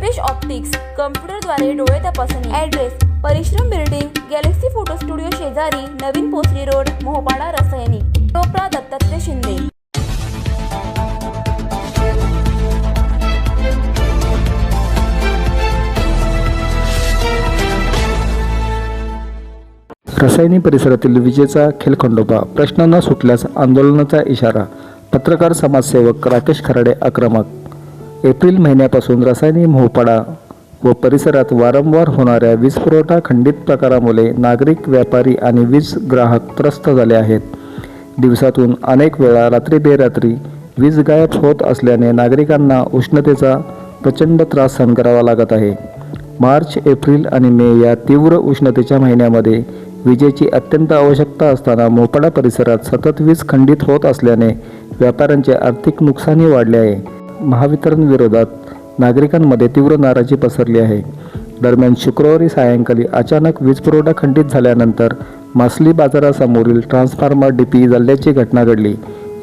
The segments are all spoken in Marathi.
अल्पेश ऑप्टिक्स, कम्प्युटरद्वारे डोळे तपासणी. ॲड्रेस: परिश्रम बिल्डिंग, गॅलेक्सी फोटो स्टुडिओ शेजारी, नवीन पोसरी रोड, मोहोपाडा, रसायनी. टोपरा दत्तात्रय शिंदे. रसायनी परिसरातील विजेचा खेलखंडोबा, प्रश्न न सुटल्यास आंदोलनाचा इशारा. पत्रकार समाजसेवक राकेश खराडे आक्रमक. एप्रिल महिन्यापासून रसायनी मोहोपाडा व परिसरात वारंवार होणाऱ्या वीजपुरवठा खंडित प्रकारामुळे नागरिक, व्यापारी आणि वीज ग्राहक त्रस्त झाले आहेत. दिवसातून अनेक वेळा रात्री बेरात्री वीज गायब होत असल्याने नागरिकांना उष्णतेचा प्रचंड त्रास सहन करावा लागत आहे. मार्च, एप्रिल आणि मे या तीव्र उष्णतेच्या महिन्यामध्ये विजेची अत्यंत आवश्यकता असताना मोहोपाडा परिसरात सतत वीज खंडित होत असल्याने व्यापाऱ्यांचे आर्थिक नुकसानही वाढले आहे. महावितरण विरोधात नागरिकांमध्ये तीव्र नाराजी पसरली आहे. दरम्यान शुक्रवारी सायंकाळी अचानक वीज पुरवठा खंडित झाल्यानंतर मासली बाजारासमोरील ट्रान्सफॉर्मर डीपी जळल्याची घटना घडली.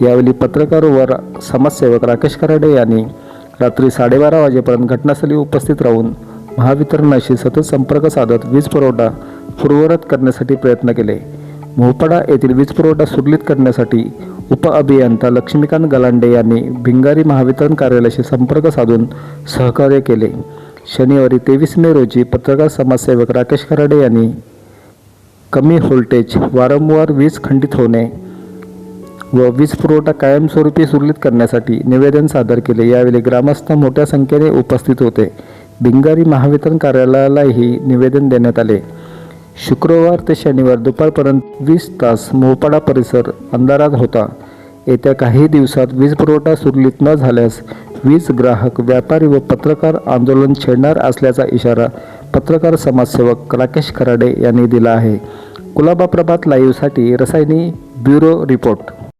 यावेळी पत्रकार व समाजसेवक राकेश खराडे यांनी रात्री 12:30 वाजेपर्यंत घटनास्थळी उपस्थित राहून महावितरणाशी सतत संपर्क साधत वीज पुरवठा पूर्ववत करण्यासाठी प्रयत्न केले. मोहोपाडा येथील वीज पुरवठा सुरळीत करण्यासाठी उपअभियंता लक्ष्मीकांत गलांडे यांनी भिंगारी महावितरण कार्यालयाशी संपर्क साधून सहकार्य केले. शनिवारी 23 मे रोजी पत्रकार समाजसेवक राकेश खराडे यांनी कमी व्होल्टेज, वारंवार वीज खंडित होणे व वीज पुरवठा कायमस्वरूपी सुरळीत करण्यासाठी निवेदन सादर केले. यावेळी ग्रामस्थ मोठ्या संख्येने उपस्थित होते. भिंगारी महावितरण कार्यालयालाही निवेदन देण्यात आले. शुक्रवार ते शनिवार दुपारपर्यंत 20 तास मोहोपाडा परिसर अंधारात होता. येत्या काही दिवसात वीज पुरवठा सुरळीत न झाल्यास वीज ग्राहक, व्यापारी व पत्रकार आंदोलन छेडणार असल्याचा इशारा पत्रकार समाजसेवक राकेश खराडे यांनी दिला आहे. कुलाबा प्रभात लाईव्हसाठी रसायनी ब्युरो रिपोर्ट.